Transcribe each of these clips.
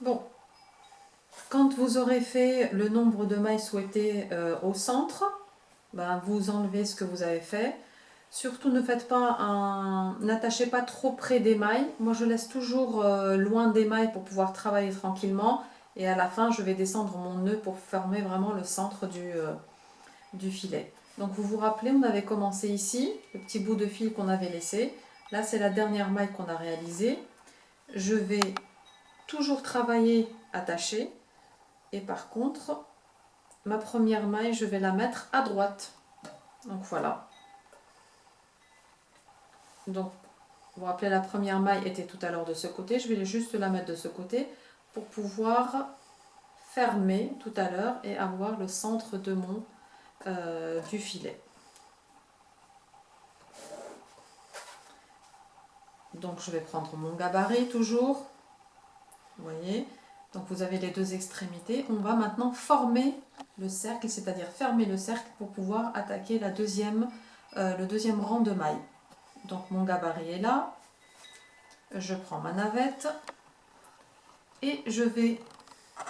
Bon, quand vous aurez fait le nombre de mailles souhaité au centre, ben, vous enlevez ce que vous avez fait. Surtout ne faites pas n'attachez pas trop près des mailles. Moi je laisse toujours loin des mailles pour pouvoir travailler tranquillement. Et à la fin je vais descendre mon nœud pour former vraiment le centre du filet. Donc vous vous rappelez, on avait commencé ici, le petit bout de fil qu'on avait laissé. Là c'est la dernière maille qu'on a réalisée. Je vais toujours travailler attaché. Et par contre, ma première maille, je vais la mettre à droite. Donc voilà. Donc, vous vous rappelez, la première maille était tout à l'heure de ce côté. Je vais juste la mettre de ce côté pour pouvoir fermer tout à l'heure et avoir le centre de du filet. Donc, je vais prendre mon gabarit toujours. Vous voyez. Donc, vous avez les deux extrémités. On va maintenant former le cercle, c'est-à-dire fermer le cercle pour pouvoir attaquer le deuxième rang de mailles. Donc, mon gabarit est là. Je prends ma navette et je vais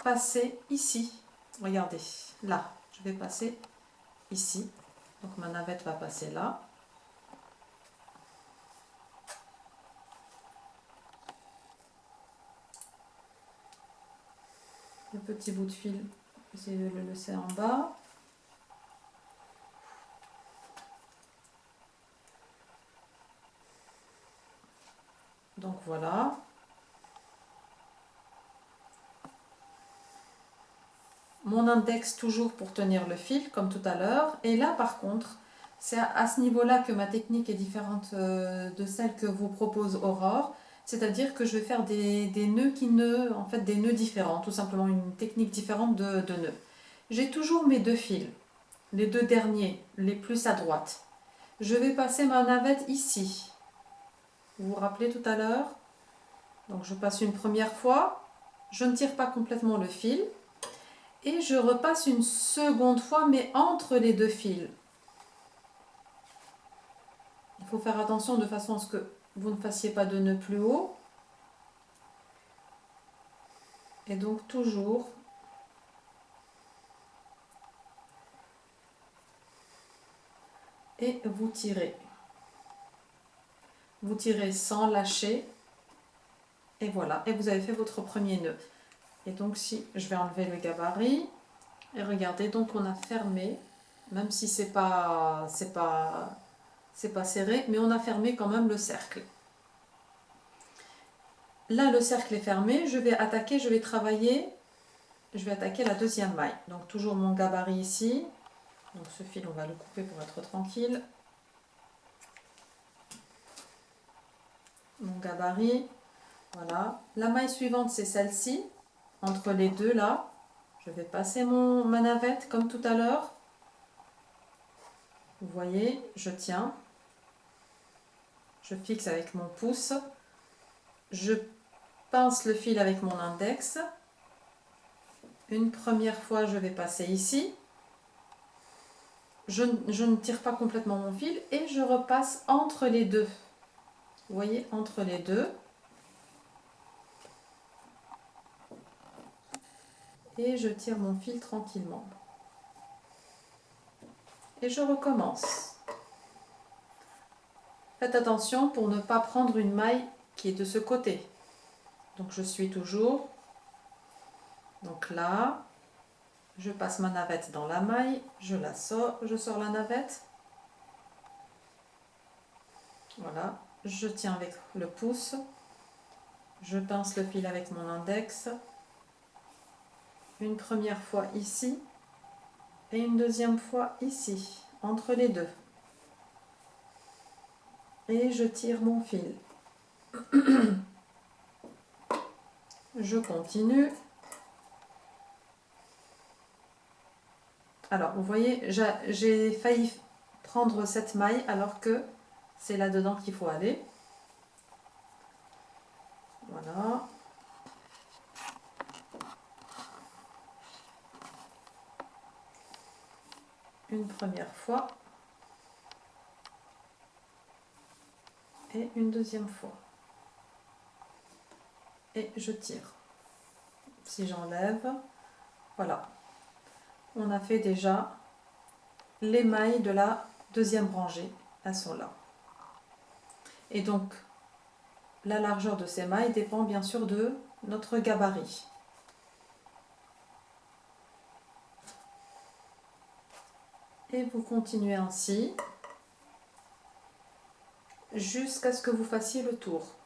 passer ici. Regardez, là, je vais passer ici. Donc ma navette va passer là. Le petit bout de fil, essayez de le laisser en bas. Donc voilà. Mon index toujours pour tenir le fil, comme tout à l'heure. Et là, par contre, c'est à ce niveau-là que ma technique est différente de celle que vous propose Aurore. C'est-à-dire que je vais faire des nœuds en fait des nœuds différents, tout simplement une technique différente de nœuds. J'ai toujours mes deux fils, les deux derniers, les plus à droite. Je vais passer ma navette ici. Vous vous rappelez tout à l'heure? Donc je passe une première fois, je ne tire pas complètement le fil et je repasse une seconde fois mais entre les deux fils. Il faut faire attention de façon à ce que vous ne fassiez pas de nœud plus haut. Et donc toujours et vous tirez. Vous tirez sans lâcher et voilà. Et vous avez fait votre premier nœud. Et donc si je vais enlever le gabarit et regardez, donc on a fermé, même si c'est pas serré, mais on a fermé quand même le cercle. Là, le cercle est fermé, je vais attaquer la deuxième maille. Donc toujours mon gabarit ici. Donc ce fil, on va le couper pour être tranquille. Mon gabarit, voilà. La maille suivante, c'est celle-ci. Entre les deux là, je vais passer ma navette comme tout à l'heure. Vous voyez, je tiens. Je fixe avec mon pouce. Je pince le fil avec mon index. Une première fois, je vais passer ici. Je ne tire pas complètement mon fil et je repasse entre les deux. Vous voyez, entre les deux. Et je tire mon fil tranquillement. Et je recommence. Faites attention pour ne pas prendre une maille qui est de ce côté. Donc je suis toujours. Donc là, je passe ma navette dans la maille, je la sors, je sors la navette. Voilà, je tiens avec le pouce. Je pince le fil avec mon index. Une première fois ici et une deuxième fois ici, entre les deux. Et je tire mon fil. Je continue. Alors, vous voyez, j'ai failli prendre cette maille alors que c'est là-dedans qu'il faut aller. Voilà. Une première fois. Et une deuxième fois. Et je tire. Si j'enlève, voilà. On a fait déjà les mailles de la deuxième rangée. Elles sont là. Et donc, la largeur de ces mailles dépend bien sûr de notre gabarit. Et vous continuez ainsi jusqu'à ce que vous fassiez le tour.